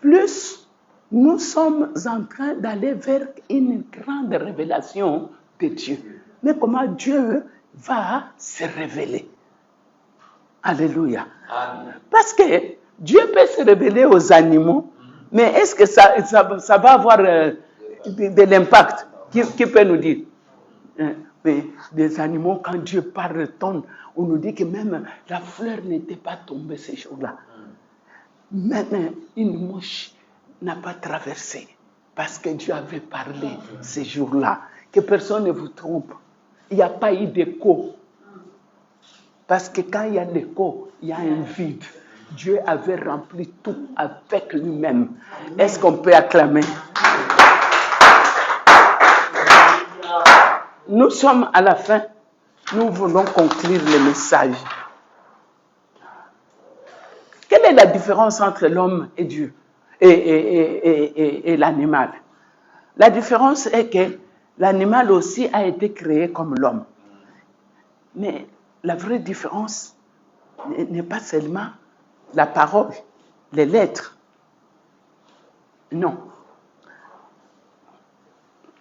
plus nous sommes en train d'aller vers une grande révélation de Dieu. Mais comment Dieu va se révéler? Alléluia. Amen. Parce que Dieu peut se révéler aux animaux, mais est-ce que ça va avoir de l'impact? Qui peut nous dire? Mais les animaux, quand Dieu parle, on nous dit que même la fleur n'était pas tombée ces jours-là. Même une mouche n'a pas traversé parce que Dieu avait parlé ces jours-là. Que personne ne vous trompe. Il n'y a pas eu d'écho. Parce que quand il y a l'écho, il y a un vide. Dieu avait rempli tout avec lui-même. Est-ce qu'on peut acclamer? Nous sommes à la fin. Nous voulons conclure le message. Quelle est la différence entre l'homme et Dieu et l'animal? La différence est que l'animal aussi a été créé comme l'homme. Mais la vraie différence n'est pas seulement la parole, les lettres. Non.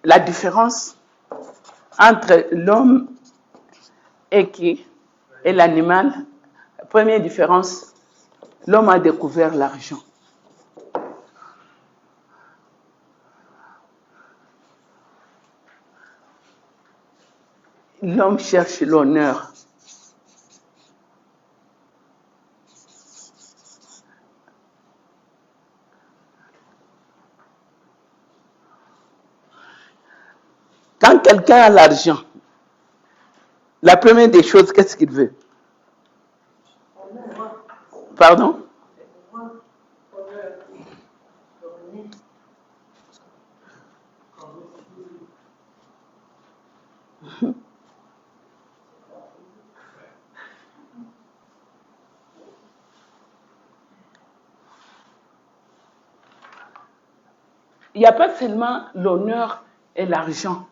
La différence entre l'homme et l'animal, la première différence, l'homme a découvert l'argent. L'homme cherche l'honneur. Quand quelqu'un a l'argent, la première des choses, qu'est-ce qu'il veut? Pardon? Il n'y a pas seulement l'honneur et l'argent.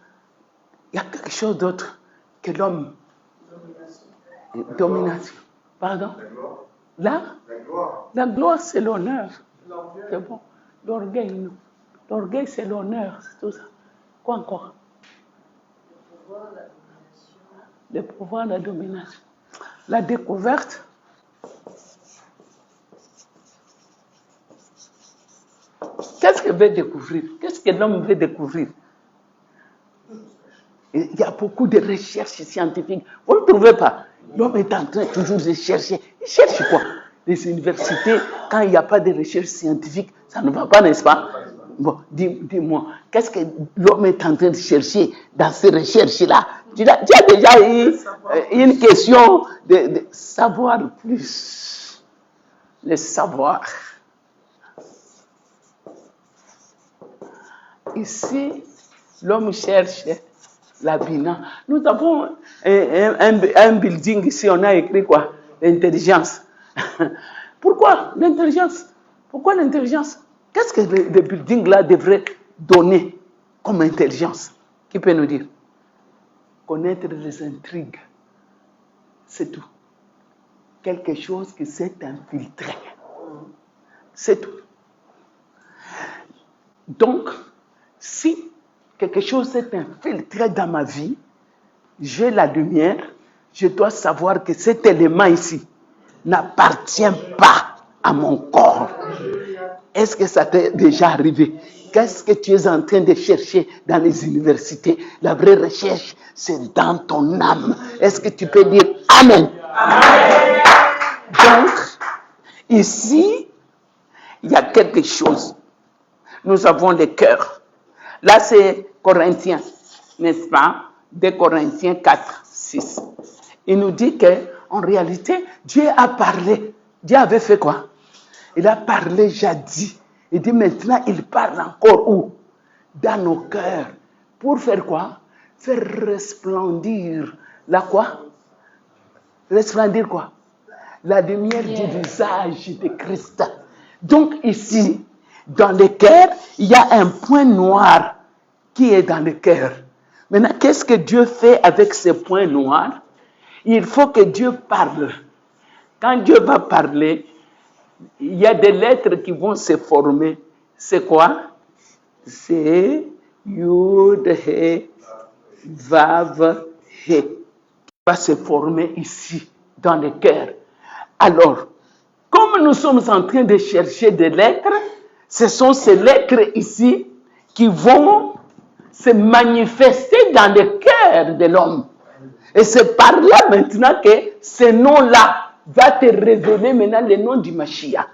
Il y a quelque chose d'autre que l'homme. Domination. Pardon? La gloire. La gloire, c'est l'honneur. C'est bon. L'orgueil, non. L'orgueil, c'est l'honneur. C'est tout ça. Quoi encore? Le pouvoir, la domination. La découverte. Qu'est-ce qu'il veut découvrir? Qu'est-ce que l'homme veut découvrir? Il y a beaucoup de recherches scientifiques. Vous ne trouvez pas? L'homme est en train toujours de chercher. Il cherche quoi? Les universités, quand il n'y a pas de recherche scientifique, ça ne va pas, n'est-ce pas? Bon, dis-moi, qu'est-ce que l'homme est en train de chercher dans ces recherches-là? Tu as déjà eu une question de savoir plus. Le savoir. Ici, l'homme cherche l'habillement. Nous avons un building ici, on a écrit quoi? L'intelligence. Pourquoi l'intelligence? Pourquoi l'intelligence? Qu'est-ce que le building là devrait donner comme intelligence? Qui peut nous dire? Connaître les intrigues. C'est tout. Quelque chose qui s'est infiltré. C'est tout. Donc, si quelque chose s'est infiltré dans ma vie, j'ai la lumière, je dois savoir que cet élément ici n'appartient pas à mon corps. Est-ce que ça t'est déjà arrivé? Qu'est-ce que tu es en train de chercher dans les universités? La vraie recherche, c'est dans ton âme. Est-ce que tu peux dire Amen? Amen. Donc, ici, il y a quelque chose. Nous avons le cœur. Là, c'est Corinthiens, n'est-ce pas? 2 Corinthiens 4, 6. Il nous dit qu'en réalité, Dieu a parlé. Dieu avait fait quoi? Il a parlé jadis. Il dit maintenant, il parle encore où? Dans nos cœurs. Pour faire quoi? Faire resplendir la quoi? Resplendir quoi? La lumière du visage de Christ. Donc ici, dans le cœur, il y a un point noir qui est dans le cœur. Maintenant, qu'est-ce que Dieu fait avec ce point noir? Il faut que Dieu parle. Quand Dieu va parler, il y a des lettres qui vont se former. C'est quoi? C'est Yud, He, Vav, He. Qui va se former ici, dans le cœur. Alors, comme nous sommes en train de chercher des lettres, ce sont ces lettres ici qui vont se manifester dans le cœur de l'homme. Et c'est par là maintenant que ce nom-là va te révéler maintenant le nom du Mashiach.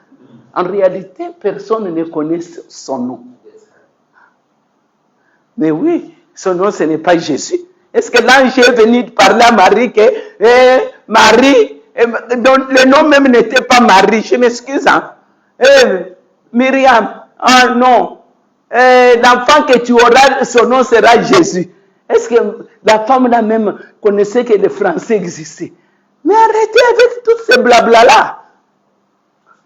En réalité, personne ne connaît son nom. Mais oui, son nom, ce n'est pas Jésus. Est-ce que l'ange est venu parler à Marie que Marie, dont le nom même n'était pas Marie, je m'excuse. Hein. Myriam, ah non. L'enfant que tu auras, son nom sera Jésus. Est-ce que la femme là même connaissait que le français existait? Mais arrêtez avec tout ce blabla-là.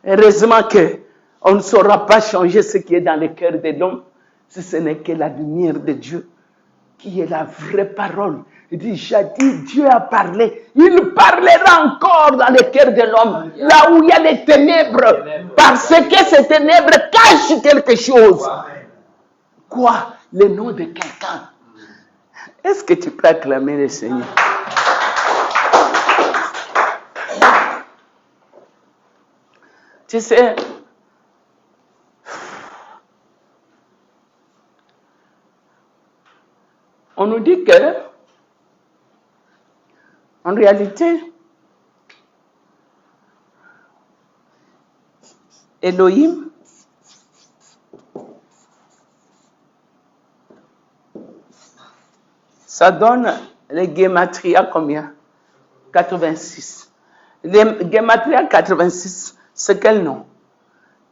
Heureusement qu'on ne saura pas changer ce qui est dans le cœur de l'homme si ce n'est que la lumière de Dieu qui est la vraie parole. Il dit, jadis Dieu a parlé. Il parlera encore dans le cœur de l'homme, là où il y a les ténèbres, parce que ces ténèbres cachent quelque chose. Quoi? Le nom de quelqu'un. Est-ce que tu peux acclamer le Seigneur? Tu sais, on nous dit que, en réalité, Elohim, ça donne les Gematria combien? 86. Les Gematria 86, c'est quel nom?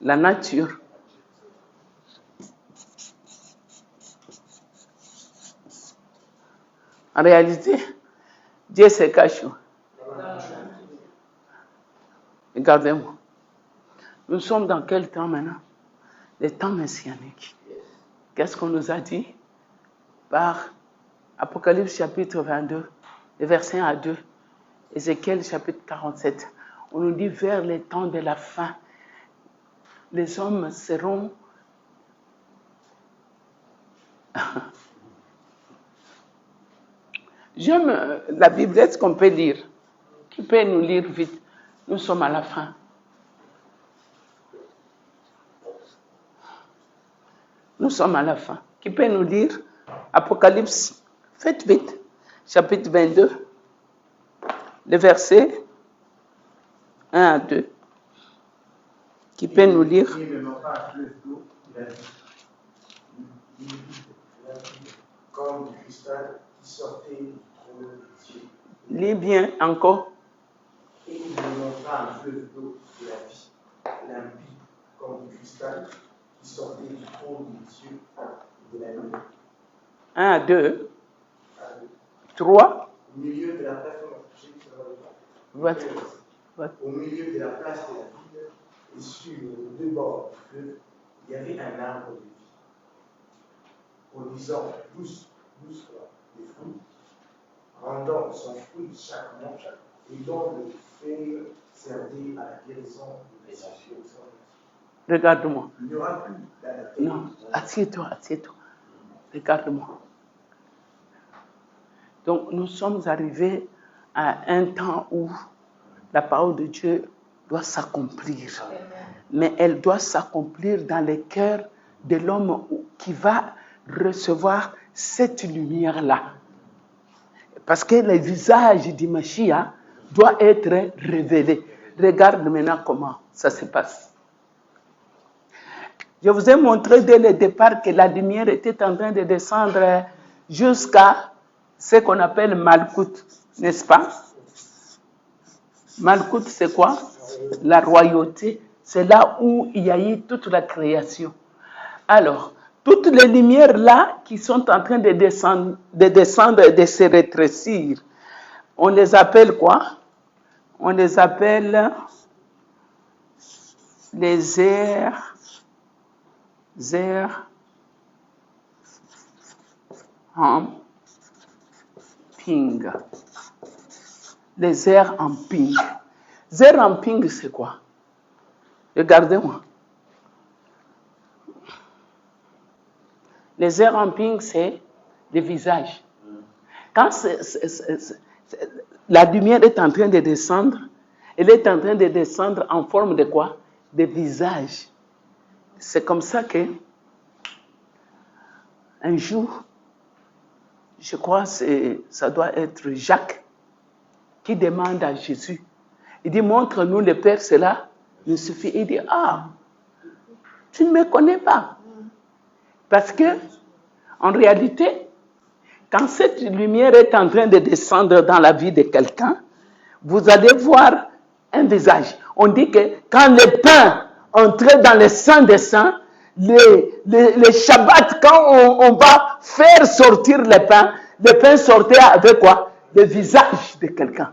La nature. En réalité, Dieu se cache. Regardez-moi. Nous sommes dans quel temps maintenant? Le temps messianique. Qu'est-ce qu'on nous a dit? Par Apocalypse chapitre 22, le verset 1 à 2, Ézéchiel chapitre 47. On nous dit vers les temps de la fin, les hommes seront J'aime la Bible, est-ce qu'on peut lire? Qui peut nous lire vite? Nous sommes à la fin. Nous sommes à la fin. Qui peut nous lire? Apocalypse, faites vite. Chapitre 22, le verset 1 à 2. Qui peut nous lire? Comme du cristal qui sortait du trône de Dieu. Lis bien encore. Et il me montra un fleuve d'eau de la vie, limpide comme du cristal qui sortait du trône de Dieu et de la nuit. 1 à 2. 3. Au milieu de la place, au milieu de la place de la ville et sur les deux bords du fleuve, il y avait un arbre de vie, produisant 12 fois des fruits, rendant son fruit chaque mois, et dont le feuille servait à la guérison des blessures. Regarde-moi. Il n'y aura plus d'adaptation. Non, assieds-toi. Regarde-moi. Donc, nous sommes arrivés à un temps où la parole de Dieu doit s'accomplir. Mais elle doit s'accomplir dans le cœur de l'homme qui va recevoir cette lumière-là. Parce que le visage du Mashiach doit être révélé. Regarde maintenant comment ça se passe. Je vous ai montré dès le départ que la lumière était en train de descendre jusqu'à ce qu'on appelle Malkout, n'est-ce pas? Malkout, c'est quoi? La royauté. C'est là où il y a eu toute la création. Alors, toutes les lumières là qui sont en train de descendre et de se rétrécir, on les appelle quoi? On les appelle les airs en ping. Les airs en ping. Les airs en ping, c'est quoi? Regardez-moi. Les airs en ping, c'est le visage. Quand la lumière est en train de descendre, elle est en train de descendre en forme de quoi? De visage. C'est comme ça que, un jour, je crois que ça doit être Jacques qui demande à Jésus. Il dit, montre-nous le Père, cela nous suffit. Il dit, ah, tu ne me connais pas. Parce que, en réalité, quand cette lumière est en train de descendre dans la vie de quelqu'un, vous allez voir un visage. On dit que quand le pain entrait dans le Saint des Saints, les Shabbats, quand on va faire sortir le pain sortait avec quoi? Le visage de quelqu'un.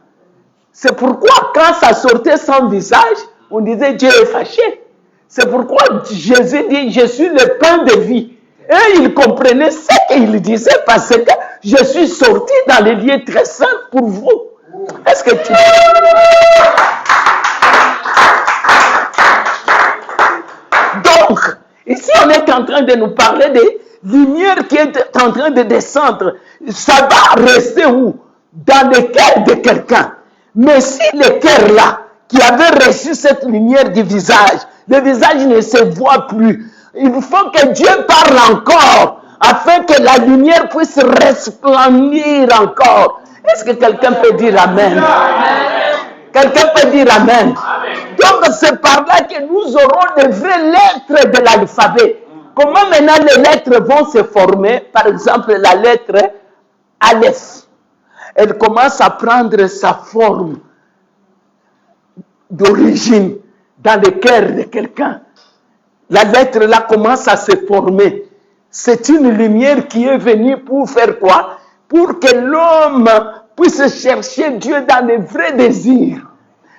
C'est pourquoi quand ça sortait sans visage, on disait Dieu est fâché. C'est pourquoi Jésus dit, je suis le pain de vie. Et il comprenait ce qu'il disait parce que je suis sorti dans les lieux très saints pour vous. Est-ce que tu... Donc, ici on est en train de nous parler des lumières qui est en train de descendre. Ça va rester où? Dans le cœur de quelqu'un. Mais si le cœur là, qui avait reçu cette lumière du visage, le visage ne se voit plus. Il faut que Dieu parle encore, afin que la lumière puisse resplendir encore. Est-ce que quelqu'un peut dire Amen? Quelqu'un peut dire Amen? Donc c'est par là que nous aurons les vraies lettres de l'alphabet. Comment maintenant les lettres vont se former? Par exemple, la lettre Aleph. Elle commence à prendre sa forme d'origine dans le cœur de quelqu'un. La lettre là commence à se former. C'est une lumière qui est venue pour faire quoi? Pour que l'homme puisse chercher Dieu dans les vrais désirs.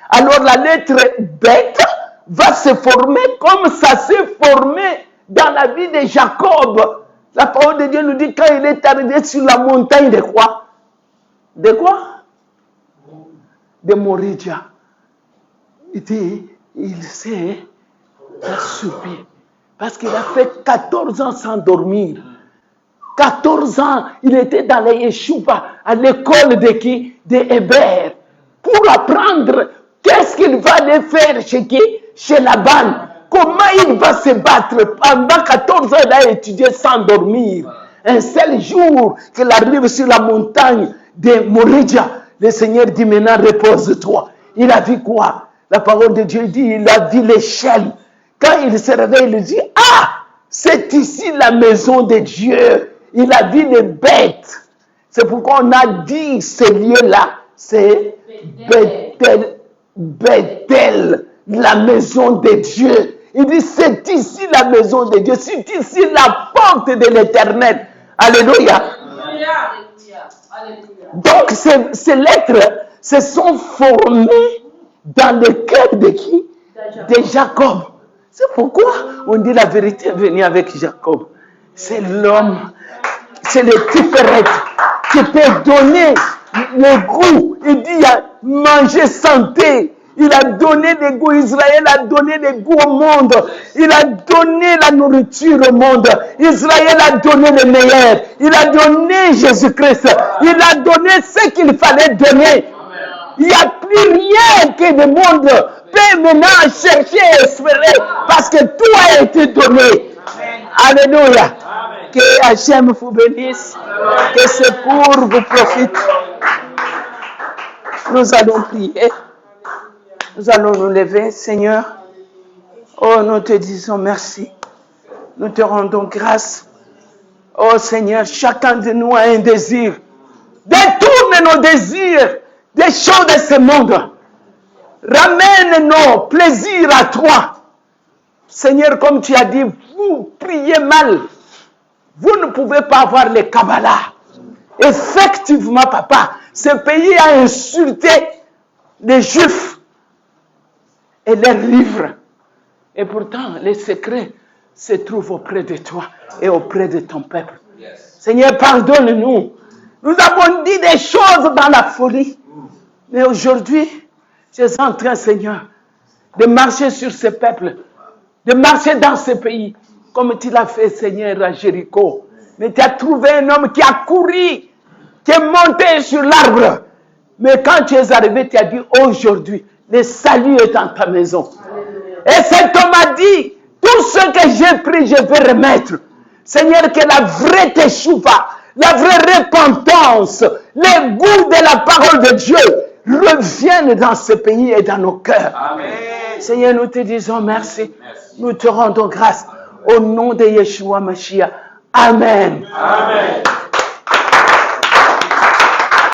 Alors la lettre bête va se former comme ça s'est formé dans la vie de Jacob. La parole de Dieu nous dit quand il est arrivé sur la montagne de quoi? De quoi? De Moridja. Il dit, il s'est assoupi. Parce qu'il a fait 14 ans sans dormir. 14 ans, il était dans les Yeshua, à l'école de qui? De Hébert. Pour apprendre qu'est-ce qu'il va aller faire chez qui? Chez Laban. Comment il va se battre. Pendant 14 ans, il a étudié sans dormir. Un seul jour qu'il arrive sur la montagne de Moridja, le Seigneur dit maintenant repose-toi. Il a vu quoi? La parole de Dieu dit, il a vu l'échelle. Quand il se réveille, il dit, ah, c'est ici la maison de Dieu. Il a vu les bêtes. C'est pourquoi on a dit ce lieu-là, c'est Bethel, la maison de Dieu. Il dit, c'est ici la maison de Dieu, c'est ici la porte de l'Éternel. Alléluia. Donc, ces lettres se sont formées dans le cœur de qui? De Jacob. C'est pourquoi on dit la vérité est venue avec Jacob. C'est l'homme, c'est le Tiferet qui peut donner le goût. Il dit, manger santé. Il a donné le goût. Israël a donné le goût au monde. Il a donné la nourriture au monde. Israël a donné le meilleur. Il a donné Jésus-Christ. Il a donné ce qu'il fallait donner. Il n'y a plus rien que le monde peut maintenant chercher et espérer parce que tout a été donné. Alléluia. Que Hachem vous bénisse. Que ce pour vous profite. Nous allons prier. Nous allons nous lever, Seigneur. Oh, nous te disons merci. Nous te rendons grâce. Oh Seigneur, chacun de nous a un désir. Détourne nos désirs des choses de ce monde. Ramène nos plaisirs à toi. Seigneur, comme tu as dit, vous priez mal. Vous ne pouvez pas avoir les Kabbalah. Effectivement, papa, ce pays a insulté les Juifs et leurs livres. Et pourtant, les secrets se trouvent auprès de toi et auprès de ton peuple. Seigneur, pardonne-nous. Nous avons dit des choses dans la folie. Mais aujourd'hui, je suis en train, Seigneur, de marcher sur ce peuple, de marcher dans ce pays, comme tu l'as fait, Seigneur, à Jéricho. Mais tu as trouvé un homme qui a couru, qui est monté sur l'arbre. Mais quand tu es arrivé, tu as dit, aujourd'hui, le salut est dans ta maison. Et cet homme a dit, tout ce que j'ai pris, je vais remettre. Seigneur, que la vraie teshuva, la vraie repentance, le goût de la parole de Dieu reviennent dans ce pays et dans nos cœurs. Amen. Seigneur, nous te disons merci. Nous te rendons grâce. Au nom de Yeshua Mashiach. Amen. Amen.